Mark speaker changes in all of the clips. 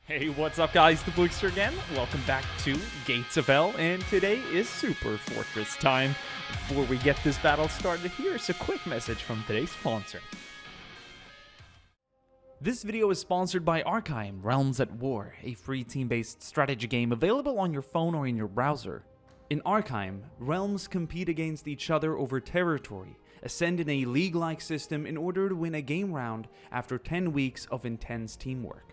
Speaker 1: Hey, what's up guys, DiplexHeated again. Welcome back to Gates of Hell, and today is Super Fortress time. Before we get this battle started, here's a quick message from today's sponsor. This video is sponsored by Arkham Realms at War, a free team-based strategy game available on your phone or in your browser. In Arkham, realms compete against each other over territory, ascend in a league-like system in order to win a game round after 10 weeks of intense teamwork.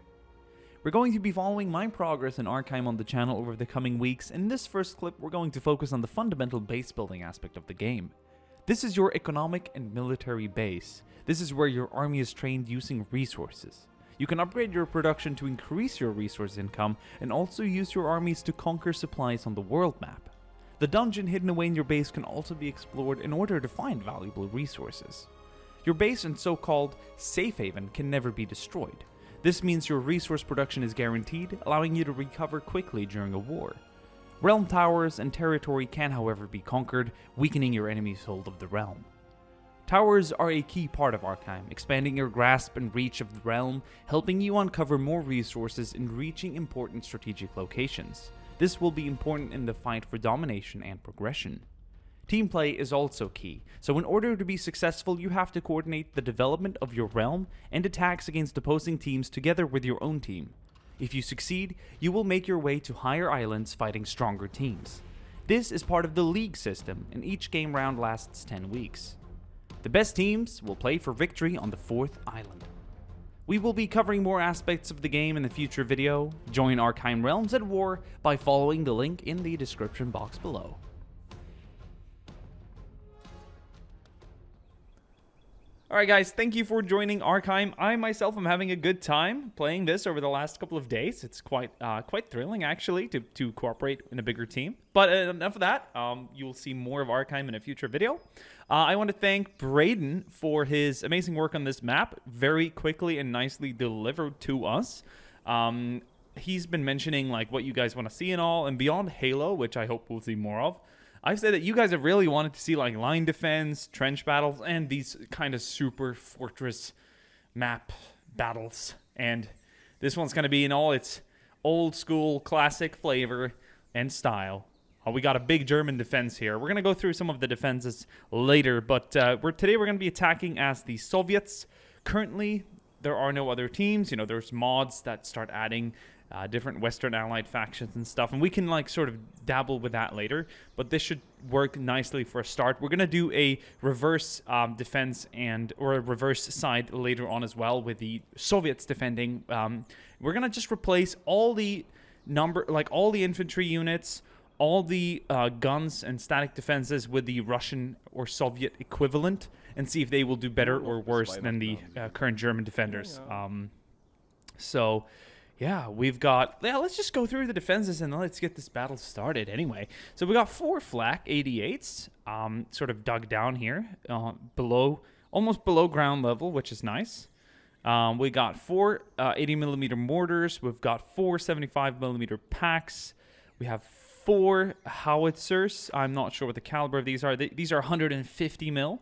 Speaker 1: We're going to be following my progress in Arkham on the channel over the coming weeks, and in this first clip we're going to focus on the fundamental base building aspect of the game. This is your economic and military base. This is where your army is trained using resources. You can upgrade your production to increase your resource income, and also use your armies to conquer supplies on the world map. The dungeon hidden away in your base can also be explored in order to find valuable resources. Your base and so-called safe haven can never be destroyed. This means your resource production is guaranteed, allowing you to recover quickly during a war. Realm towers and territory can however be conquered, weakening your enemy's hold of the realm. Towers are a key part of Arkham, expanding your grasp and reach of the realm, helping you uncover more resources and reaching important strategic locations. This will be important in the fight for domination and progression. Team play is also key, so in order to be successful you have to coordinate the development of your realm and attacks against opposing teams together with your own team. If you succeed, you will make your way to higher islands fighting stronger teams. This is part of the league system, and each game round lasts 10 weeks. The best teams will play for victory on the 4th island. We will be covering more aspects of the game in the future video. Join Arkham Realms at War by following the link in the description box below. Alright guys, thank you for joining Arkham. I myself am having a good time playing this over the last couple of days. It's quite thrilling actually to cooperate in a bigger team. But enough of that, you will see more of Arkham in a future video. I want to thank Braeden for his amazing work on this map, very quickly and nicely delivered to us. He's been mentioning like what you guys want to see and all, and beyond Halo, which I hope we'll see more of. I've said that you guys have really wanted to see like line defense, trench battles, and these kind of super fortress map battles. And this one's going to be in all its old school classic flavor and style. We got a big German defense here. We're going to go through some of the defenses later, but today we're going to be attacking as the Soviets. Currently, there are no other teams. You know, there's mods that start adding different Western Allied factions and stuff, and we can like sort of dabble with that later, but this should work nicely for a start. We're gonna do a reverse defense or a reverse side later on as well with the Soviets defending. We're gonna just replace all the all the infantry units, all the guns and static defenses with the Russian or Soviet equivalent, and see if they will do better or worse than the current German defenders. Yeah, we've got... Yeah, let's just go through the defenses and let's get this battle started anyway. So we got 4 flak 88s, sort of dug down here, almost below ground level, which is nice. We got 4 80mm mortars. We've got 4 75mm packs. We have 4 howitzers. I'm not sure what the caliber of these are. These are 150mm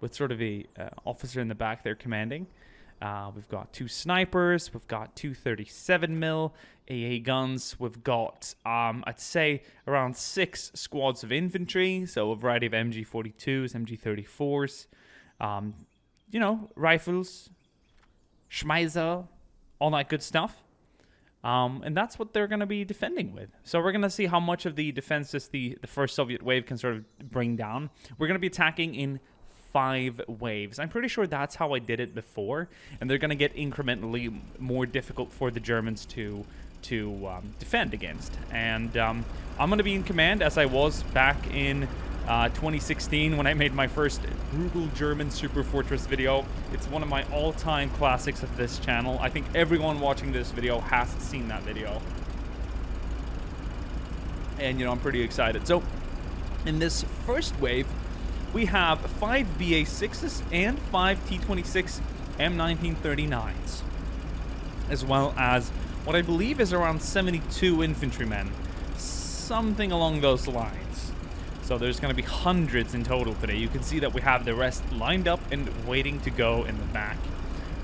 Speaker 1: with sort of a officer in the back there commanding. We've got 2 snipers, we've got 2 37mm AA guns, we've got, I'd say, around 6 squads of infantry, so a variety of MG42s, MG34s, you know, rifles, Schmeiser, all that good stuff. And that's what they're going to be defending with. So we're going to see how much of the defenses the first Soviet wave can sort of bring down. We're going to be attacking in 5 waves. I'm pretty sure that's how I did it before, and they're going to get incrementally more difficult for the Germans to defend against. And I'm going to be in command as I was back in 2016 when I made my first brutal German super fortress video. It's one of my all-time classics of this channel. I think everyone watching this video has seen that video. And, you know, I'm pretty excited. So, in this first wave, we have 5 BA6s and 5 T26 M1939s, as well as what I believe is around 72 infantrymen, something along those lines. So there's going to be hundreds in total today. You can see that we have the rest lined up and waiting to go in the back.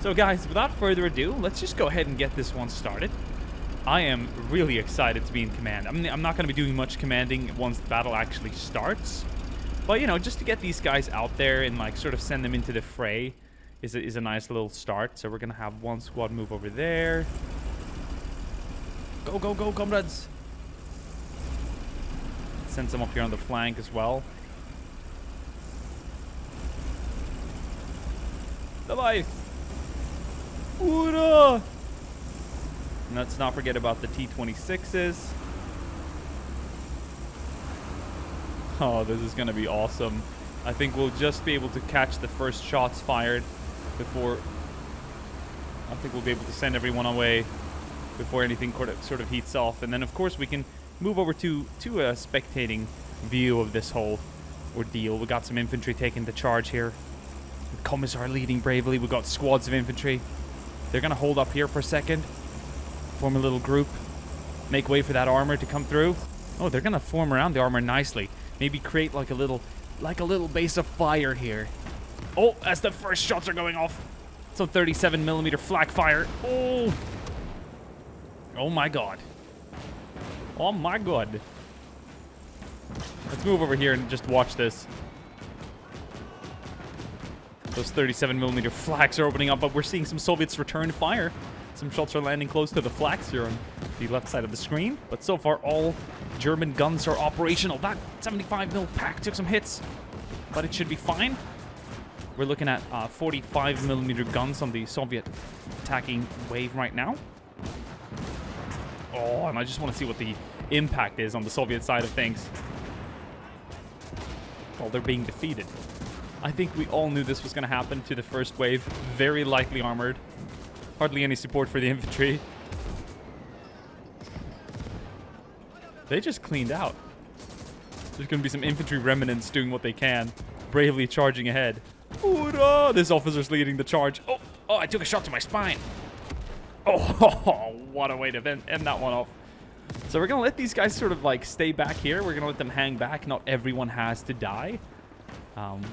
Speaker 1: So guys, without further ado, let's just go ahead and get this one started. I am really excited to be in command. I'm not going to be doing much commanding once the battle actually starts. But, you know, just to get these guys out there and, like, sort of send them into the fray is a nice little start. So we're going to have one squad move over there. Go, go, go, comrades. Send some up here on the flank as well. Bye-bye. Hoorah! And let's not forget about the T-26s. Oh, this is going to be awesome. I think we'll just be able to catch the first shots fired before... I think we'll be able to send everyone away before anything sort of heats off. And then, of course, we can move over to a spectating view of this whole ordeal. We got some infantry taking the charge here. The Commissar leading bravely. We got squads of infantry. They're going to hold up here for a second. Form a little group. Make way for that armor to come through. Oh, they're going to form around the armor nicely. Maybe create like a little base of fire here. Oh, as the first shots are going off. Some 37mm flak fire. Oh. Oh my god. Oh my god. Let's move over here and just watch this. Those 37mm flaks are opening up, but we're seeing some Soviets return fire. Some shots are landing close to the flaks here on the left side of the screen. But so far, all German guns are operational. That 75mm pack took some hits, but it should be fine. We're looking at 45mm guns on the Soviet attacking wave right now. Oh, and I just want to see what the impact is on the Soviet side of things. Well, they're being defeated. I think we all knew this was going to happen to the first wave. Very lightly armored. Hardly any support for the infantry. They just cleaned out. There's going to be some infantry remnants doing what they can. Bravely charging ahead. Hoorah! This officer's leading the charge. Oh, I took a shot to my spine. Oh, what a way to end that one off. So we're going to let these guys sort of like stay back here. We're going to let them hang back. Not everyone has to die.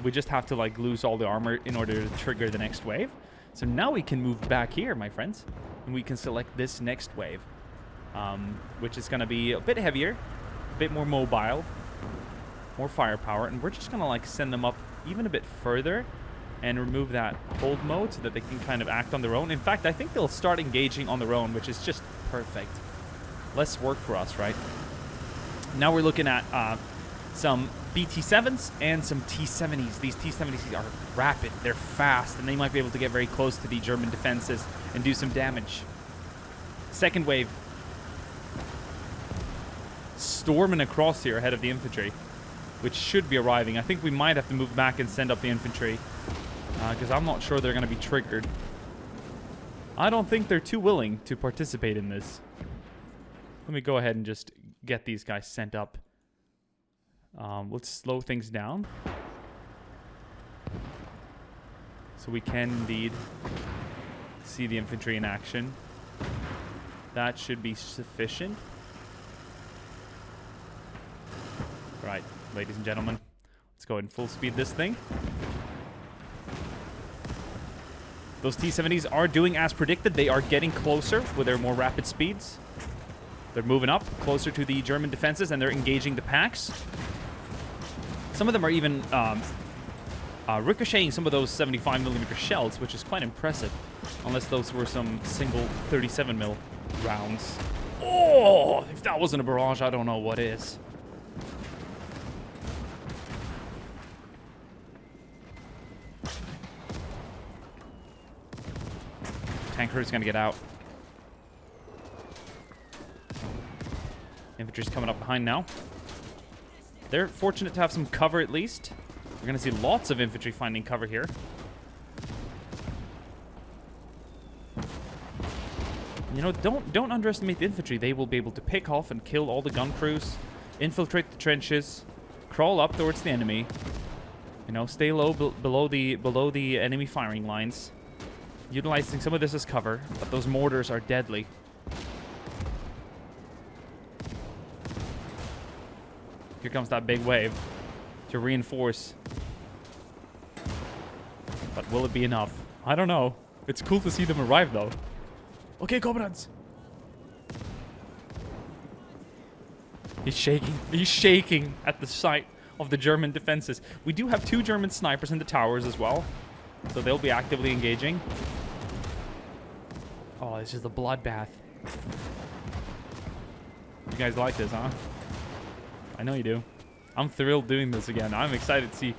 Speaker 1: We just have to like lose all the armor in order to trigger the next wave. So now we can move back here, my friends, and we can select this next wave, which is going to be a bit heavier, a bit more mobile, more firepower, and we're just going to like send them up even a bit further and remove that hold mode so that they can kind of act on their own. In fact, I think they'll start engaging on their own, which is just perfect. Less work for us, right? Now we're looking at some BT-7s and some T-70s. These T-70s are rapid, they're fast, and they might be able to get very close to the German defenses and do some damage. Second wave. Storming across here ahead of the infantry, which should be arriving. I think we might have to move back and send up the infantry, because I'm not sure they're going to be triggered. I don't think they're too willing to participate in this. Let me go ahead and just get these guys sent up. Let's slow things down. So we can indeed see the infantry in action. That should be sufficient. Right, ladies and gentlemen. Let's go ahead and full speed this thing. Those T-70s are doing as predicted. They are getting closer with their more rapid speeds. They're moving up closer to the German defenses, and they're engaging the packs. Some of them are even ricocheting some of those 75mm shells, which is quite impressive. Unless those were some single 37mm rounds. Oh, if that wasn't a barrage, I don't know what is. Tanker's gonna get out. Infantry's coming up behind now. They're fortunate to have some cover at least. We're going to see lots of infantry finding cover here. You know, don't underestimate the infantry. They will be able to pick off and kill all the gun crews, infiltrate the trenches, crawl up towards the enemy. You know, stay low below the enemy firing lines, utilizing some of this as cover. But those mortars are deadly. Here comes that big wave to reinforce. But will it be enough? I don't know. It's cool to see them arrive, though. Okay, comrades. He's shaking. He's shaking at the sight of the German defenses. We do have 2 German snipers in the towers as well, so they'll be actively engaging. Oh, this is a bloodbath. You guys like this, huh? I know you do. I'm thrilled doing this again. I'm excited to see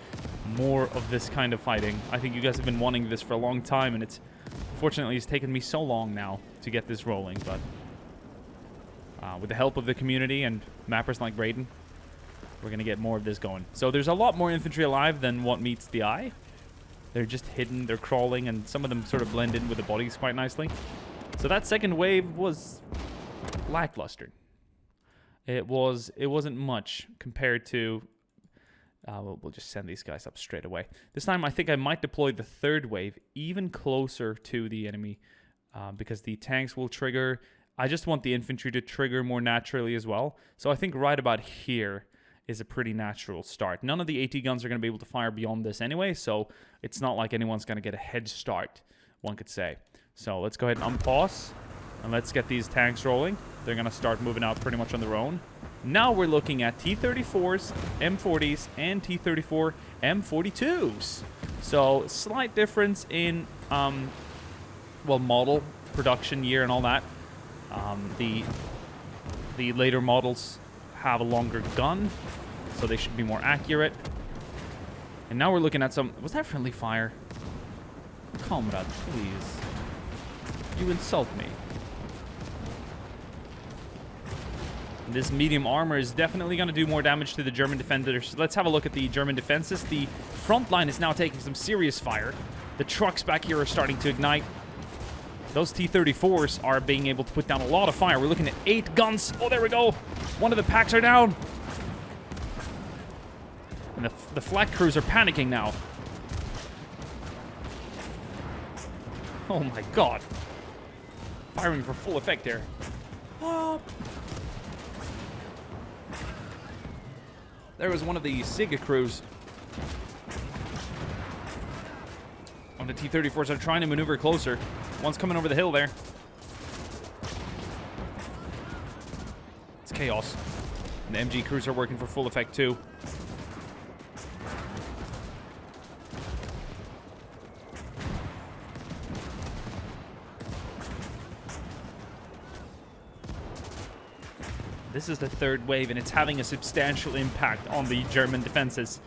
Speaker 1: more of this kind of fighting. I think you guys have been wanting this for a long time, and it's fortunately it's taken me so long now to get this rolling, but with the help of the community and mappers like Braeden, we're going to get more of this going. So there's a lot more infantry alive than what meets the eye. They're just hidden, they're crawling, and some of them sort of blend in with the bodies quite nicely. So that second wave was lackluster. It wasn't much compared to... we'll just send these guys up straight away. This time I think I might deploy the third wave even closer to the enemy because the tanks will trigger. I just want the infantry to trigger more naturally as well. So I think right about here is a pretty natural start. None of the AT guns are going to be able to fire beyond this anyway, so it's not like anyone's going to get a head start, one could say. So let's go ahead and unpause, and let's get these tanks rolling. They're going to start moving out pretty much on their own. Now we're looking at T-34s, M40s, and T-34 M42s. So slight difference in, well, model, production year, and all that. The later models have a longer gun, so they should be more accurate. And now we're looking at some... Was that friendly fire? Comrade, please. You insult me. This medium armor is definitely going to do more damage to the German defenders. Let's have a look at the German defenses. The front line is now taking some serious fire. The trucks back here are starting to ignite. Those T-34s are being able to put down a lot of fire. We're looking at 8 guns. Oh, there we go. One of the packs are down. And the flak crews are panicking now. Oh my god. Firing for full effect there. Oh. There was one of the SIG crews. On the T-34s are trying to maneuver closer. One's coming over the hill there. It's chaos. And the MG crews are working for full effect too. This is the third wave, and it's having a substantial impact on the German defenses.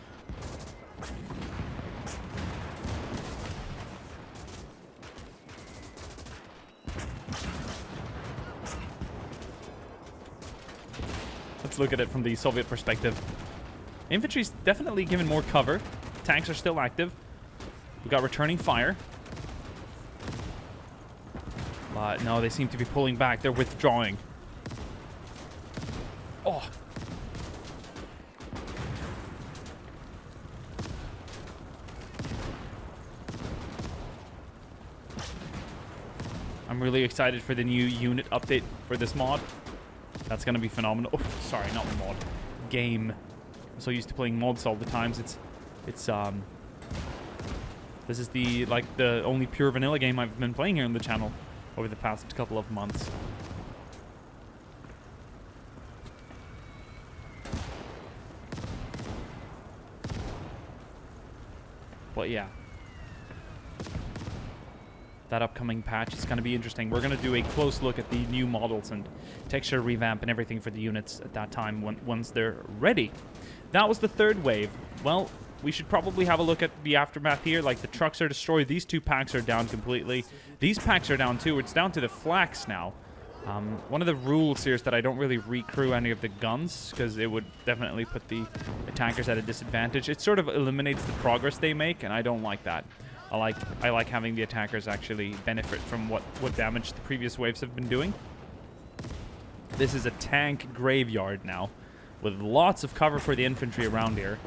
Speaker 1: Let's look at it from the Soviet perspective. Infantry's definitely given more cover. Tanks are still active. We've got returning fire. But no, they seem to be pulling back. They're withdrawing. Oh. I'm really excited for the new unit update for this mod. That's gonna be phenomenal. Oh, sorry, not mod. Game. I'm so used to playing mods all the times. This is the only pure vanilla game I've been playing here on the channel over the past couple of months. But yeah, that upcoming patch is going to be interesting. We're going to do a close look at the new models and texture revamp and everything for the units at that time once they're ready. That was the third wave. Well, we should probably have a look at the aftermath here. Like, the trucks are destroyed. These 2 packs are down completely. These packs are down too. It's down to the flaks now. One of the rules here is that I don't really recrew any of the guns, because it would definitely put the attackers at a disadvantage. It sort of eliminates the progress they make, and I don't like that. I like having the attackers actually benefit from what damage the previous waves have been doing. This is a tank graveyard now, with lots of cover for the infantry around here.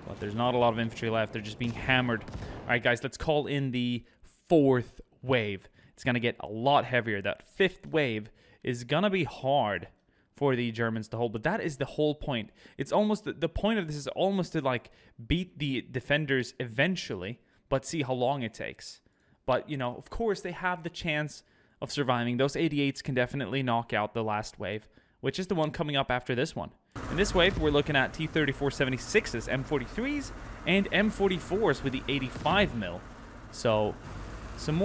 Speaker 1: But there's not a lot of infantry left. They're just being hammered. All right, guys, let's call in the 4th wave. It's going to get a lot heavier. That 5th wave is going to be hard for the Germans to hold, but that is the whole point. It's almost, the point of this is almost to, like, beat the defenders eventually, but see how long it takes. But, you know, of course, they have the chance of surviving. Those 88s can definitely knock out the last wave which is the one coming up after this one. In this wave, we're looking at T-3476s, M43s, and M44s with the 85 mil. So, some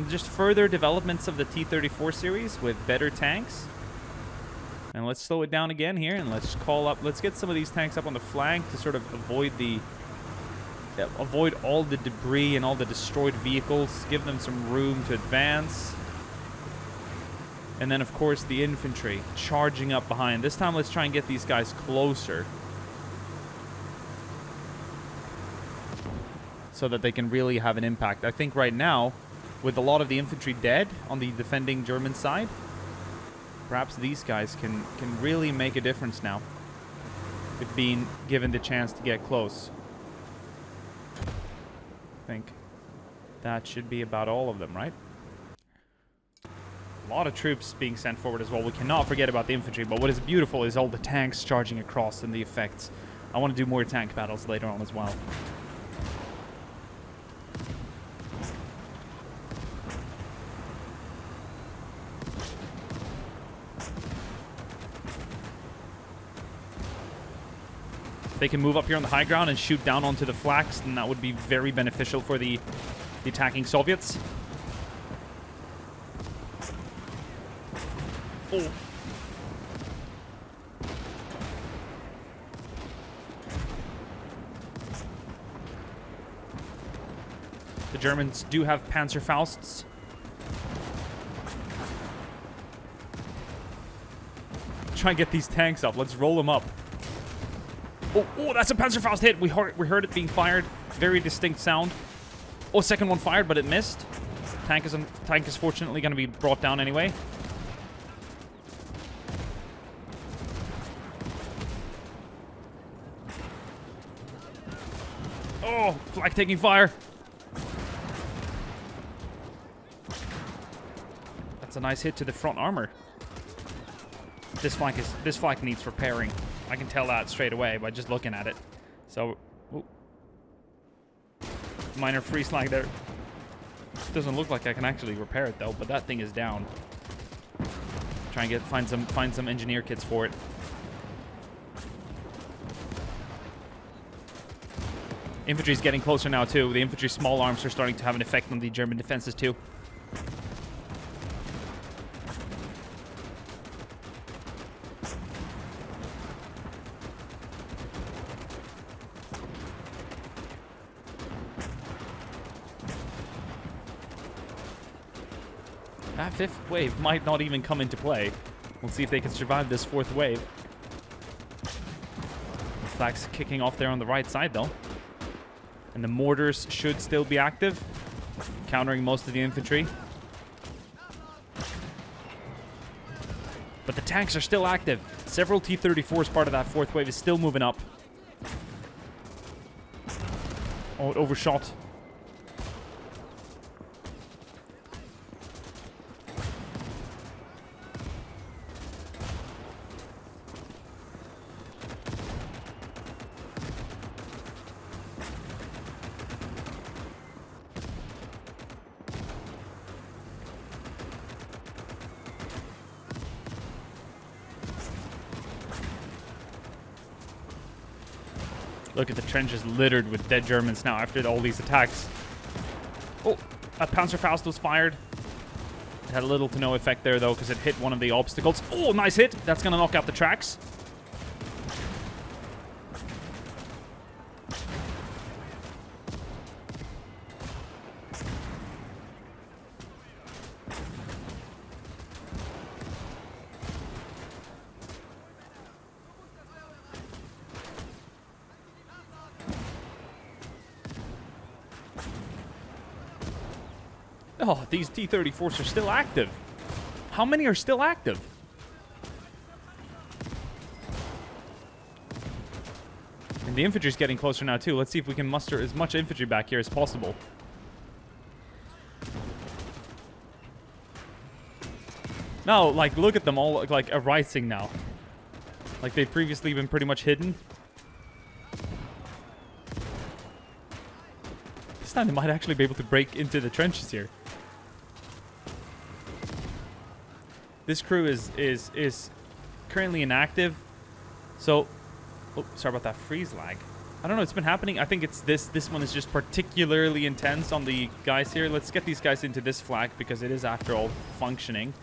Speaker 1: just further developments of the T-34 series with better tanks. And let's slow it down again here, and let's get some of these tanks up on the flank to sort of avoid all the debris and all the destroyed vehicles, give them some room to advance. And then, of course, the infantry charging up behind. This time, let's try and get these guys closer so that they can really have an impact. I think right now, with a lot of the infantry dead on the defending German side, perhaps these guys can really make a difference now if being given the chance to get close. I think that should be about all of them, right? A lot of troops being sent forward as well. We cannot forget about the infantry, but what is beautiful is all the tanks charging across and the effects. I want to do more tank battles later on as well. If they can move up here on the high ground and shoot down onto the flanks, then that would be very beneficial for the attacking Soviets. Oh. The Germans do have Panzerfausts. Try and get these tanks up. Let's roll them up. Oh, that's a Panzerfaust hit. We heard it being fired. Very distinct sound. Oh, second one fired, but it missed. Tank is fortunately going to be brought down anyway. Oh, flak taking fire. That's a nice hit to the front armor. This flank needs repairing. I can tell that straight away by just looking at it. So, ooh. Minor freeze lag there. Doesn't look like I can actually repair it though, but that thing is down. Try and find some engineer kits for it. Infantry's getting closer now too. The infantry small arms are starting to have an effect on the German defenses too. That fifth wave might not even come into play. We'll see if they can survive this fourth wave. Flak's kicking off there on the right side though. And the mortars should still be active, countering most of the infantry. But the tanks are still active. Several T-34s part of that fourth wave is still moving up. Oh, it overshot. Look at the trenches littered with dead Germans now after all these attacks. Oh, a Panzerfaust was fired. It had little to no effect there, though, because it hit one of the obstacles. Oh, nice hit. That's going to knock out the tracks. Oh, these T-34s are still active. How many are still active? And the infantry's getting closer now, too. Let's see if we can muster as much infantry back here as possible. Now, like, look at them all, like, arising now. Like, they've previously been pretty much hidden. This time they might actually be able to break into the trenches here. This crew is currently inactive. So, oh, sorry about that freeze lag. I don't know, it's been happening. I think it's this one is just particularly intense on the guys here. Let's get these guys into this flag because it is, after all, functioning.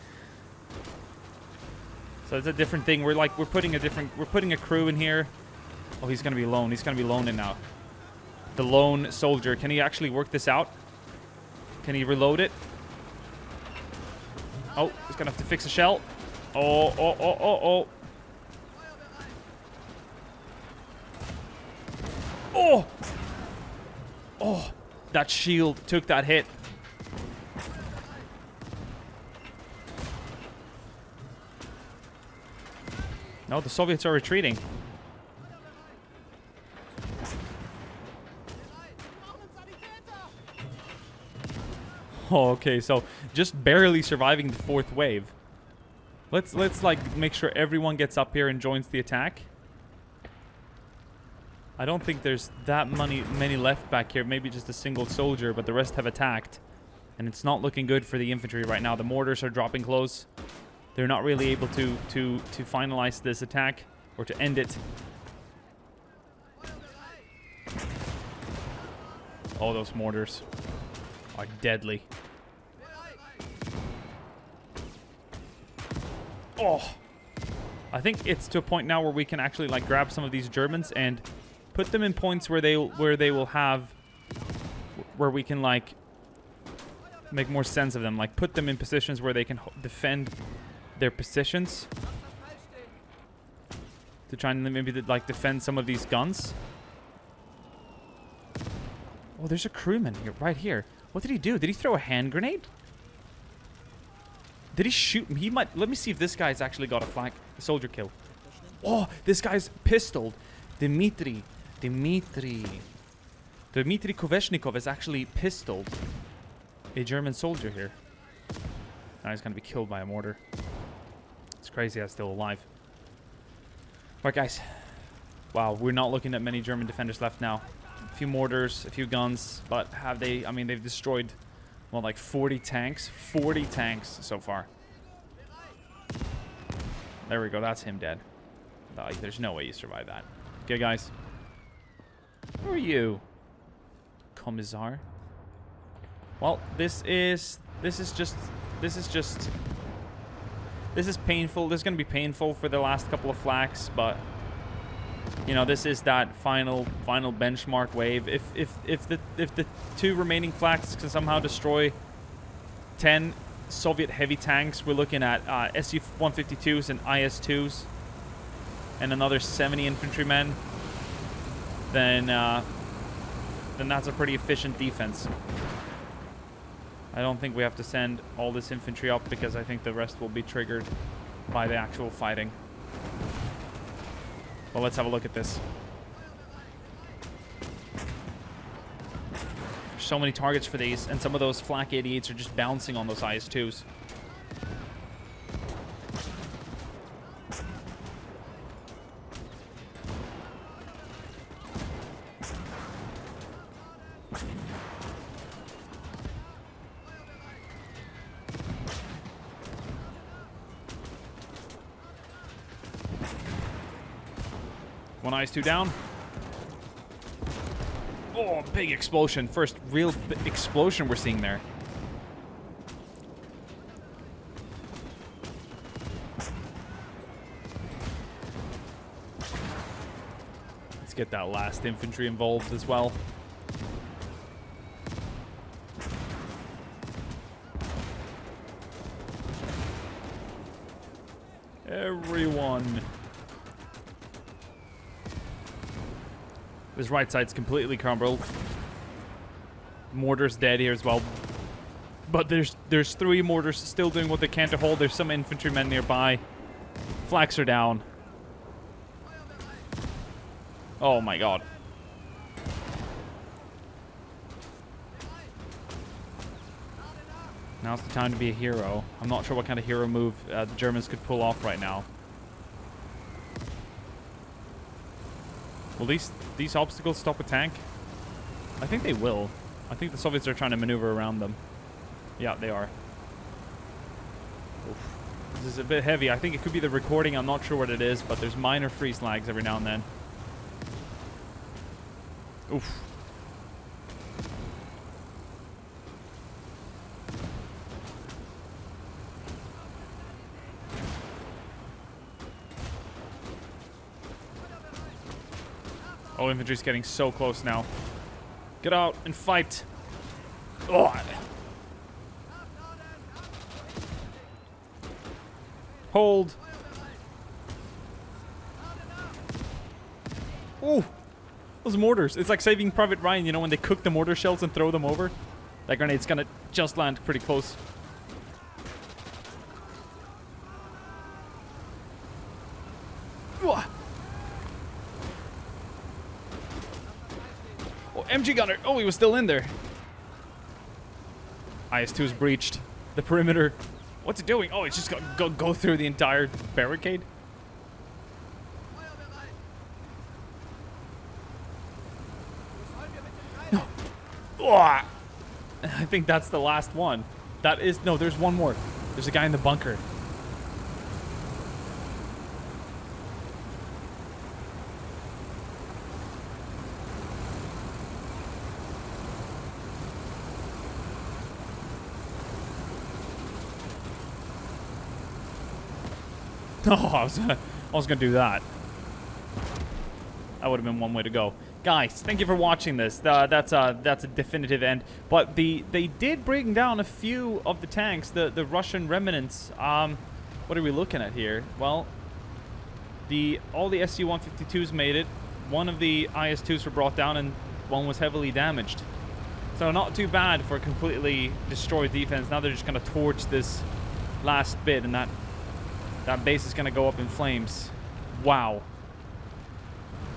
Speaker 1: So it's a different thing. We're putting a crew in here. Oh, he's gonna be alone. He's gonna be alone now. The lone soldier. Can he actually work this out? Can he reload it? Oh, he's gonna have to fix a shell. Oh. Oh, that shield took that hit. No, the Soviets are retreating. Oh, okay, so just barely surviving the fourth wave. Let's like make sure everyone gets up here and joins the attack. I don't think there's that many left back here. Maybe just a single soldier, but the rest have attacked. And it's not looking good for the infantry right now. The mortars are dropping close. They're not really able to finalize this attack or to end it. Oh, those mortars are deadly. Oh, I think it's to a point now where we can actually like grab some of these Germans and put them in points where they will have, where we can like make more sense of them. Like put them in positions where they can defend their positions to try and maybe like defend some of these guns. Oh, there's a crewman here, right here. What did he do? Did he throw a hand grenade? Did he shoot him? He might. Let me see if this guy's actually got a soldier kill. Oh, this guy's pistoled. Dmitry Koveshnikov is actually pistoled a German soldier here. Now he's gonna be killed by a mortar. It's crazy he's still alive. Alright, guys. Wow, we're not looking at many German defenders left now. A few mortars, a few guns, but have they... I mean, they've destroyed, well, like 40 tanks. 40 tanks so far. There we go, that's him dead. There's no way you survive that. Okay, guys. Who are you? Commissar? Well, this is painful. This is going to be painful for the last couple of flags, but you know, this is that final benchmark wave. If the two remaining flags can somehow destroy 10 Soviet heavy tanks, we're looking at Su-152s and IS-2s and another 70 infantrymen, then that's a pretty efficient defense. I don't think we have to send all this infantry up because I think the rest will be triggered by the actual fighting. Well, let's have a look at this. There's so many targets for these, and some of those Flak 88s are just bouncing on those IS-2s. One IS-2 down. Oh, big explosion. First real explosion we're seeing there. Let's get that last infantry involved as well. Everyone. This right side's completely crumbled. Mortar's dead here as well. But there's 3 mortars still doing what they can to hold. There's some infantrymen nearby. Flags are down. Oh my god. Now's the time to be a hero. I'm not sure what kind of hero move the Germans could pull off right now. Will these obstacles stop a tank? I think they will. I think the Soviets are trying to maneuver around them. Yeah, they are. Oof. This is a bit heavy. I think it could be the recording. I'm not sure what it is, but there's minor freeze lags every now and then. Oof. Oh, infantry's getting so close now. Get out and fight. Oh. Hold. Ooh. Those mortars. It's like Saving Private Ryan, you know, when they cook the mortar shells and throw them over. That grenade's gonna just land pretty close. Oh, MG gunner. Oh, he was still in there. IS-2 is breached. The perimeter. What's it doing? Oh, it's just gonna go through the entire barricade. No. Oh, I think that's the last one. That is... No, there's one more. There's a guy in the bunker. Oh, I was gonna do that. That would have been one way to go. Guys, thank you for watching this. That's a definitive end. But they did bring down a few of the tanks, the Russian remnants. What are we looking at here? Well, all the Su-152s made it. One of the IS-2s were brought down, and one was heavily damaged. So not too bad for a completely destroyed defense. Now they're just gonna torch this last bit, and that base is gonna go up in flames. Wow.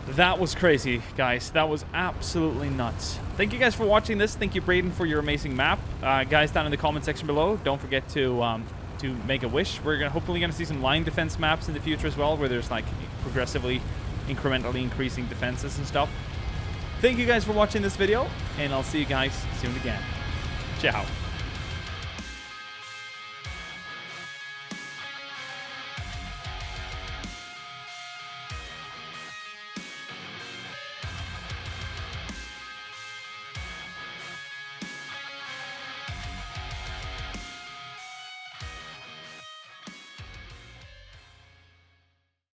Speaker 1: That was crazy, guys. That was absolutely nuts. Thank you guys for watching this. Thank you, Braeden, for your amazing map. Guys, down in the comment section below, don't forget to make a wish. We're hopefully gonna see some line defense maps in the future as well, where there's like progressively, incrementally increasing defenses and stuff. Thank you guys for watching this video, and I'll see you guys soon again. Ciao.